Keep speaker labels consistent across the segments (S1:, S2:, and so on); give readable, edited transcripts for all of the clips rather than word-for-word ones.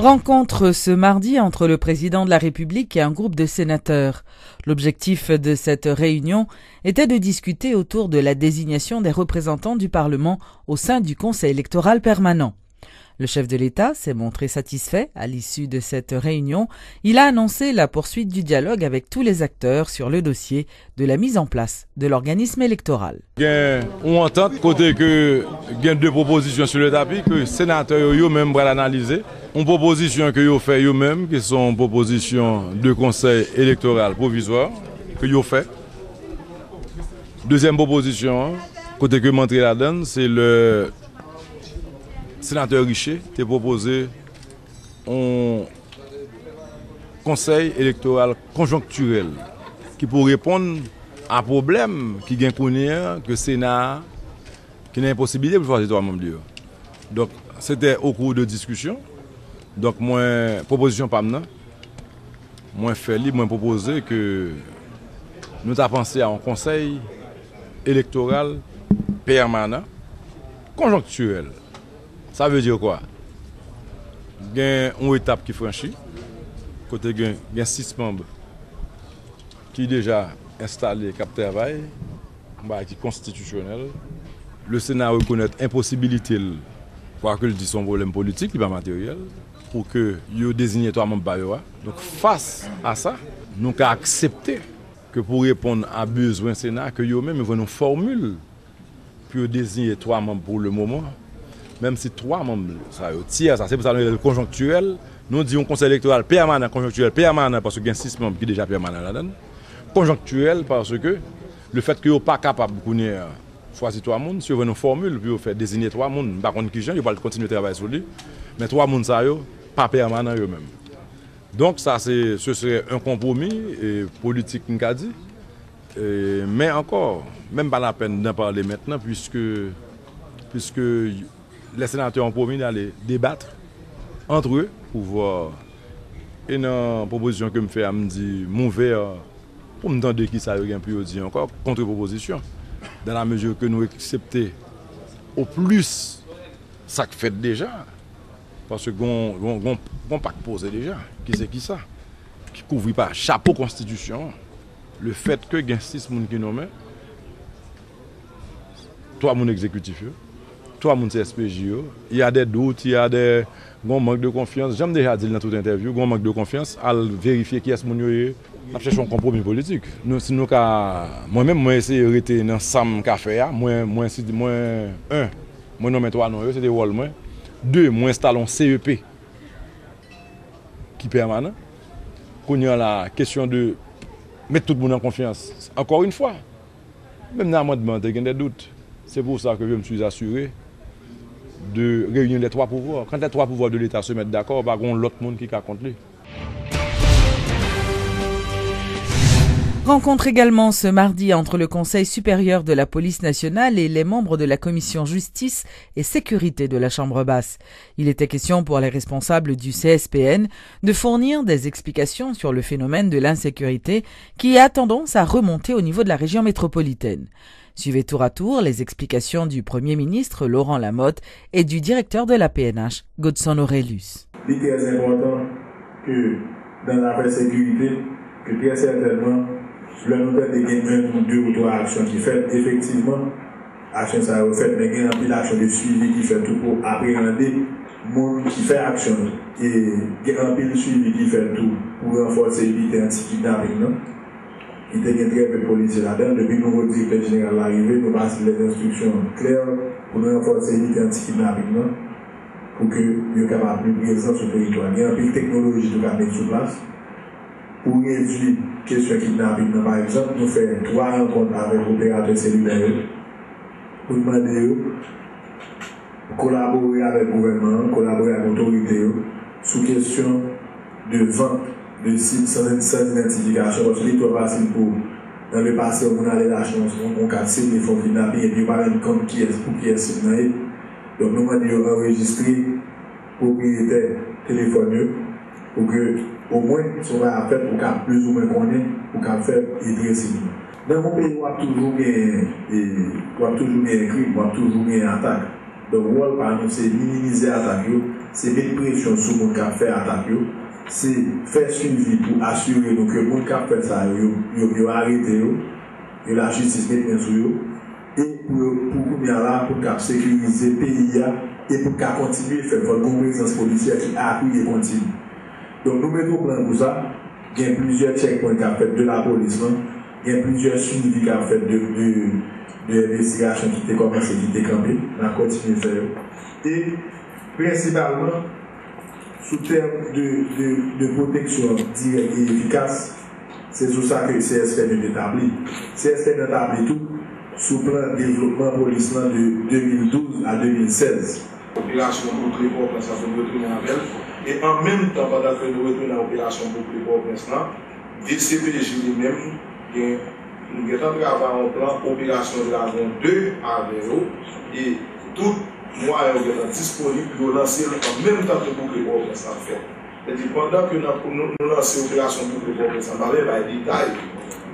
S1: Rencontre ce mardi entre le président de la République et un groupe de sénateurs. L'objectif de cette réunion était de discuter autour de la désignation des représentants du Parlement au sein du Conseil électoral permanent. Le chef de l'État s'est montré satisfait à l'issue de cette réunion. Il a annoncé la poursuite du dialogue avec tous les acteurs sur le dossier de la mise en place de l'organisme électoral.
S2: On entend côté que il y a deux propositions sur le tapis que les sénateurs eux-mêmes vont analyser. Une proposition que vous fait eux-mêmes, qui sont propositions de conseil électoral provisoire que vous fait. Deuxième proposition, côté que montré la donne, c'est le sénateur Richer qui a proposé un conseil électoral conjoncturel qui pour répondre à un problème qui vient connaître que le Sénat qui n'a impossibilité pour choisir trois membres. Donc c'était au cours de discussion. Donc moi proposition pas maintenant. Moi fait libre, moi proposer que nous avons pensé à un conseil électoral permanent conjoncturel. Ça veut dire quoi? Il y a une étape qui franchit. Côté il y a 6 membres qui sont déjà installés, qui travaillent, qui est constitutionnel. Le Sénat reconnaît l'impossibilité, quoi que le dit son problème politique, qui n'est pas matériel, pour que vous désigniez 3 membres. Donc face à ça, nous avons accepté que pour répondre à besoin Sénat, que vous-même avez une formule pour désigner 3 membres pour le moment. Même si 3 membres, ça tire, ça c'est pour ça le conjoncturel. Nous disons conseil électoral permanent, conjoncturel permanent parce qu'il y a 6 membres qui sont déjà permanents là-dedans. Conjoncturel parce que le fait que vous n'êtes pas capable de choisir 3 membres, si vous avez une formule pour faire désigner 3 membres, par contre, vous pouvez continuer à travailler sur lui. Mais 3 membres, ça pas permanent eux-mêmes. Donc ça, ce serait un compromis politique, nous avons dit. Mais encore, même pas la peine d'en parler maintenant, puisque les sénateurs ont promis d'aller débattre entre eux pour voir une proposition que me fait à me dire mon verre pour me demander qui ça a pu dire encore contre-proposition dans la mesure que nous acceptons au plus ça que fait déjà parce que on pas poser déjà qui c'est qui ça qui couvre pas chapeau constitution le fait que il y a 6 personnes qui nomment 3 personnes exécutifs 3 personnes SPJ, il y a des doutes, il y a des manque de confiance. J'aime déjà dit dans toute interview, il y a un manque de confiance à vérifier qui est ce monde. On cherche un compromis politique. Moi-même, moi essayé de rester dans Sam Café, moi nomme 3 noms, c'est des rôles. 2, moi installe un CEP qui est permanent. Qu'on y a la question de mettre tout le monde en confiance. Encore une fois, même dans l'amendement, il y a des doutes. C'est pour ça que je me suis assuré de réunir les 3 pouvoirs. Quand les 3 pouvoirs de l'État se mettent d'accord, il y a l'autre monde qui compte.
S1: Rencontre également ce mardi entre le Conseil supérieur de la police nationale et les membres de la commission justice et sécurité de la Chambre basse. Il était question pour les responsables du CSPN de fournir des explications sur le phénomène de l'insécurité qui a tendance à remonter au niveau de la région métropolitaine. Suivez tour à tour les explications du Premier ministre Laurent Lamotte et du directeur de la PNH, Godson Aurelius.
S3: Il est très important que dans la sécurité, que très certainement, le notaire de gagner 2 ou 3 actions qui fait effectivement, action ça a fait, mais il y a une action de suivi qui fait tout pour appréhender le monde qui fait action. Et il y a un peu de suivi qui fait tout pour renforcer l'éviter anti-kidnapping. Il y a très peu de policiers là-dedans. Depuis que le nouveau directeur général est arrivé, nous passons les instructions claires pour nous renforcer l'éviter anti-kidnapping pour que nous soyons capables de présenter sur le territoire. Il y a un peu de technologie de mettre sur place. Pour réduire la question kidnapping, par exemple, nous faisons 3 rencontres avec l'opérateur cellulaire pour demander de collaborer avec le gouvernement, collaborer avec l'autorité sur la question de vente de sites sans identification. Parce que c'est trop facile pour, dans le passé, on a la chance, on a cassé les fonds kidnapping et puis on va compte qui est pour qui est site. Donc nous avons enregistré propriétaire téléphone pour que au moins ce qu'on va faire pour qu'à plus ou moins connaître pour qu'à faire adresser. Dans mon pays, on a toujours des crimes, on a toujours des attaques. Donc, le rôle par nous, c'est minimiser l'attaque, c'est mettre pression sur le monde qui a fait attaque, c'est faire suivi pour assurer que le monde qui a fait ça, il arrêté, et la justice met bien sur eux, et pour sécuriser le pays et pour continuer à faire une présence policière qui appuie et continue. Donc nous mettons plan pour ça. Il y a plusieurs checkpoints qui ont fait de la police, il y a plusieurs suivis qui ont fait de l'investigation qui ont commencé, qui ont campé, on a continué à faire. Et principalement, sous terme de protection directe et efficace, c'est sur ça que le CSP est établi. Le CSP est établi tout sous plan de développement policier de 2012 à 2016.
S4: L'opération pour les pauvres, ça fait retourner en Belle. Et en même temps, pendant que nous retournons à l'opération pour les pauvres, des CPJ lui-même, nous avons travaillé en plan opération Dragon 2 à Véro et tout moyen disponible pour lancer en même temps que pour les pauvres fait. Et pendant que nous lançons l'opération pour les pauvres, ça va les détails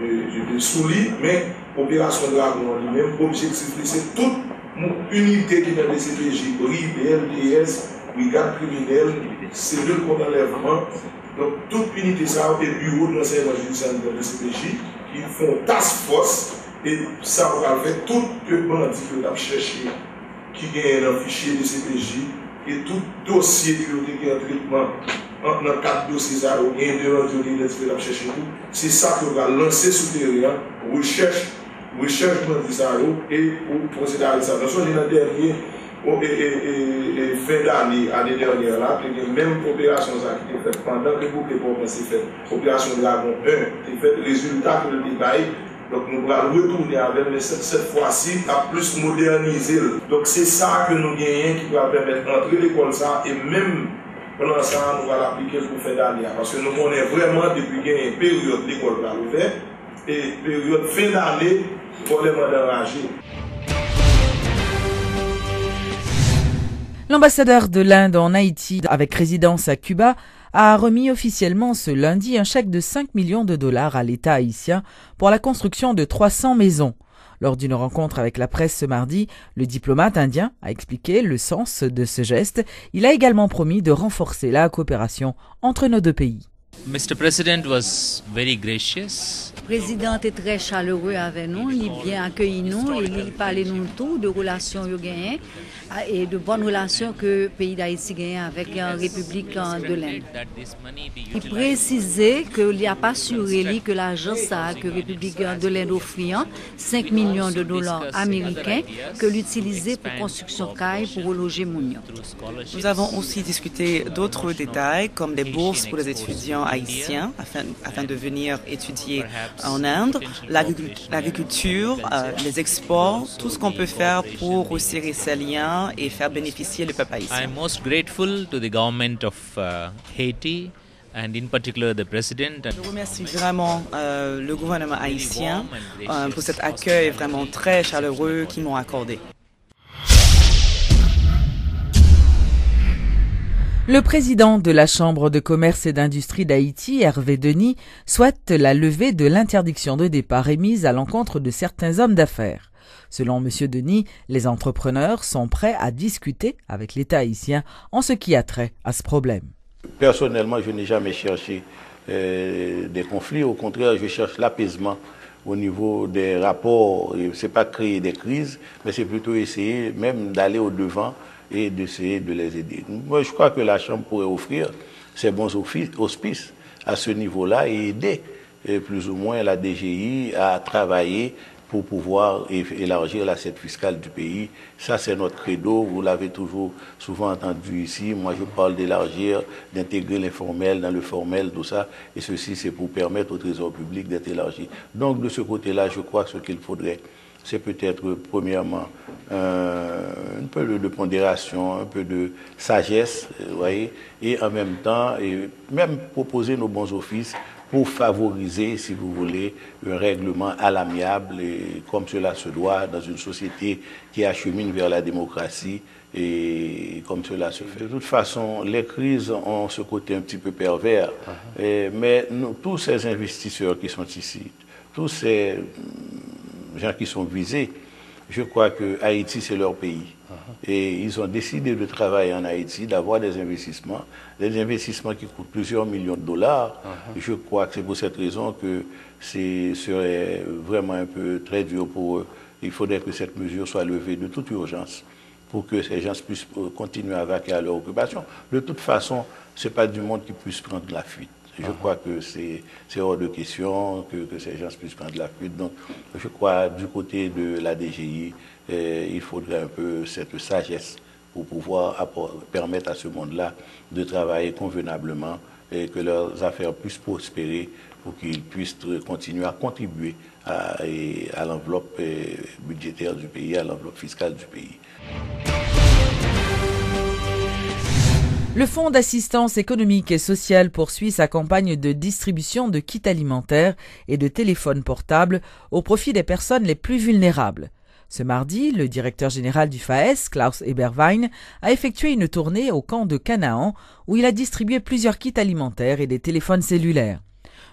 S4: de soulis, mais l'opération Dragon lui-même, objectif, c'est toute unité qui est dans les CPJ, BRI, BLDS, brigade criminelle, cellule contre l'enlèvement. Donc, toute unité, ça a des bureaux de l'enseignement judiciaire de la CPJ qui font task force et ça va faire tout le bandit que vous avez cherché, qui gagne un fichier de CPJ et tout dossier qui a un traitement dans 4 dossiers, il y a deux rendus qui ont cherché tout. C'est ça que vous allez lancer sous terrain, recherche bandit et pour procéder à l'arrestation. L'année dernière, fin d'année, l'année dernière, là, il y a même opération qui a été faite pendant que les pauvres s'est fait. Opération Dragon 1, qui fait résultat que le détail. Donc nous allons retourner avec, mais cette fois-ci, à plus moderniser. Donc c'est ça que nous gagnons qui va permettre d'entrer l'école ça et même pendant ça, nous allons l'appliquer pour fin d'année. Parce que nous connaissons vraiment depuis qu'il y a une période de l'école va ouverte et période fin d'année, probablement d'enrager.
S1: L'ambassadeur de l'Inde en Haïti, avec résidence à Cuba, a remis officiellement ce lundi un chèque de 5 millions de dollars à l'État haïtien pour la construction de 300 maisons. Lors d'une rencontre avec la presse ce mardi, le diplomate indien a expliqué le sens de ce geste. Il a également promis de renforcer la coopération entre nos deux pays.
S5: Mr. President was very gracious.
S6: Le président est très chaleureux avec nous, il bien accueilli nous et il parle nous tout de relations gagnées et de bonnes relations que le pays d'Haïti gagne avec la République de l'Inde. Il précisait qu'il n'y a pas assuré que l'agence que la République de l'Inde offre 5 millions de dollars américains que l'utiliser pour construction caille pour reloger Mounion.
S7: Nous avons aussi discuté d'autres détails comme des bourses pour les étudiants haïtiens afin de venir étudier en Inde, l'agriculture, les exports, tout ce qu'on peut faire pour resserrer ces liens et faire bénéficier le peuple haïtien.
S5: I'm most grateful to the government of Haiti and in particular the president.
S7: Je remercie vraiment le gouvernement haïtien pour cet accueil vraiment très chaleureux qu'ils m'ont accordé.
S1: Le président de la Chambre de commerce et d'industrie d'Haïti, Hervé Denis, souhaite la levée de l'interdiction de départ émise à l'encontre de certains hommes d'affaires. Selon M. Denis, les entrepreneurs sont prêts à discuter avec l'État haïtien en ce qui a trait à ce problème.
S8: Personnellement, je n'ai jamais cherché des conflits. Au contraire, je cherche l'apaisement au niveau des rapports. Ce n'est pas créer des crises, mais c'est plutôt essayer même d'aller au-devant et d'essayer de les aider. Moi, je crois que la Chambre pourrait offrir ses bons auspices à ce niveau-là et aider plus ou moins la DGI à travailler pour pouvoir élargir l'assiette fiscale du pays. Ça, c'est notre credo. Vous l'avez toujours souvent entendu ici. Moi, je parle d'élargir, d'intégrer l'informel dans le formel, tout ça. Et ceci, c'est pour permettre au trésor public d'être élargi. Donc, de ce côté-là, je crois que ce qu'il faudrait, c'est peut-être, premièrement, un peu de pondération, un peu de sagesse, voyez, et en même temps, et même proposer nos bons offices pour favoriser, si vous voulez, un règlement à l'amiable, et comme cela se doit dans une société qui achemine vers la démocratie, et comme cela se fait. De toute façon, les crises ont ce côté un petit peu pervers, mais nous, tous ces investisseurs qui sont ici, tous ces gens qui sont visés, Je crois que Haïti, c'est leur pays. Et ils ont décidé de travailler en Haïti, d'avoir des investissements qui coûtent plusieurs millions de dollars. Je crois que c'est pour cette raison que ce serait vraiment un peu très dur pour eux. Il faudrait que cette mesure soit levée de toute urgence pour que ces gens puissent continuer à vaquer à leur occupation. De toute façon, ce n'est pas du monde qui puisse prendre la fuite. Je crois que c'est hors de question que ces gens puissent prendre la fuite. Donc, je crois du côté de la DGI, il faudrait un peu cette sagesse pour pouvoir permettre à ce monde-là de travailler convenablement et que leurs affaires puissent prospérer pour qu'ils puissent continuer à contribuer à l'enveloppe budgétaire du pays, à l'enveloppe fiscale du pays.
S1: Le Fonds d'assistance économique et sociale poursuit sa campagne de distribution de kits alimentaires et de téléphones portables au profit des personnes les plus vulnérables. Ce mardi, le directeur général du FAES, Klaus Eberwein, a effectué une tournée au camp de Canaan où il a distribué plusieurs kits alimentaires et des téléphones cellulaires.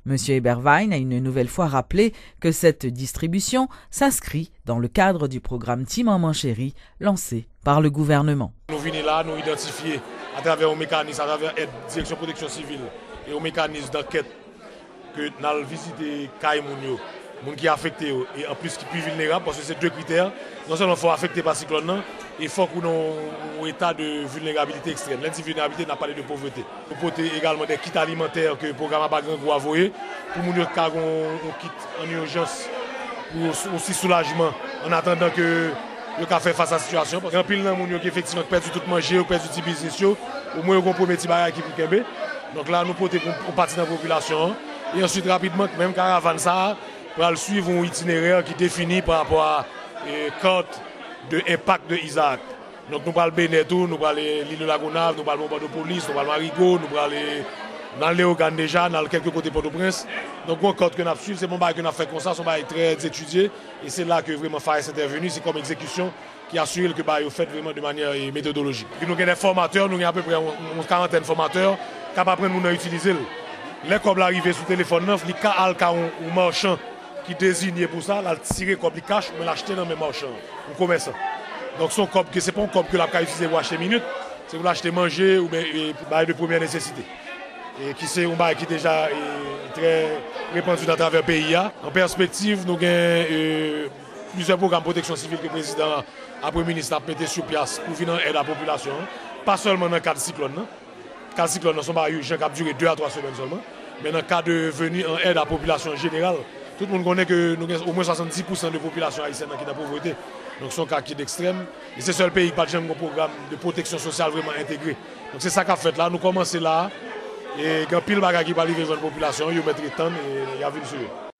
S1: M. Eberwein a une nouvelle fois rappelé que cette distribution s'inscrit dans le cadre du programme Ti Maman Chérie lancé par le gouvernement.
S9: Nous venons là, nous identifier à travers un mécanisme, à travers la direction de protection civile et un mécanisme d'enquête que nous allons visiter Kaï Mounio, les gens qui sont affectés et en plus qui sont plus vulnérables, parce que c'est deux critères. Non seulement il faut affecter par cyclone, il faut qu'on ait un état de vulnérabilité extrême. L'invulnérabilité n'a pas parlé de pauvreté. Nous portons également des kits alimentaires que le programme a pas grand goût à envoyer pour nous qui ont un kit en urgence pour aussi soulagement en attendant que le cas fait face à la situation. Parce qu'il y a un pile de gens qui effectivement perdu tout manger, ou perdu tout business, au moins ils ont un premier petit bagage qui peut kembe. Donc là nous portons une partie de la population et ensuite rapidement même caravane ça pour suivre un itinéraire qui définit par rapport à carte de impact de Isaac. Donc nous parlons Benetou, nous parlons l'île de Lagonave, nous parlons de police, nous parlons Marigot, nous parlons dans le Léogane déjà, dans quelques côtés Port-au-Prince. Donc un code que nous avons suivi, c'est mon bail que nous avons fait comme ça, c'est un bail très étudié et c'est là que vraiment FAES est intervenu, c'est comme exécution qui assure que bail est fait vraiment de manière méthodologique. Puis nous avons des formateurs, nous avons à peu près une quarantaine de formateurs capables de nous utiliser. Les câbles arrivés sur le téléphone neuf, les cas un marchand qui désigne pour ça, la tirer comme les cash, mais l'acheter dans mes marchands, ou commerçants. Donc son cop, c'est pas un cop que la peut utiliser pour acheter minutes, c'est pour l'acheter manger ou bien de première nécessité. Et qui c'est un bail qui est déjà très répandu dans travers le pays. En perspective, nous avons plusieurs programmes de protection civile que le président a Premier ministre a mis sur place pour venir aider la population. Pas seulement dans le cas de cyclone. Le cas de cyclone, nous sommes pas urgents qui a duré 2 à 3 semaines seulement. Mais dans le cas de venir en aide à la population générale, tout le monde connaît que nous avons au moins 70% de la population haïtienne qui est dans la pauvreté. Donc c'est un cas qui est extrême. Et c'est le seul pays qui n'a pas de programme de protection sociale vraiment intégré. Donc c'est ça qu'a fait là. Nous commençons là. Et quand pile de bagages qui va arriver dans la population, ils mettent le temps et ils viennent sur eux.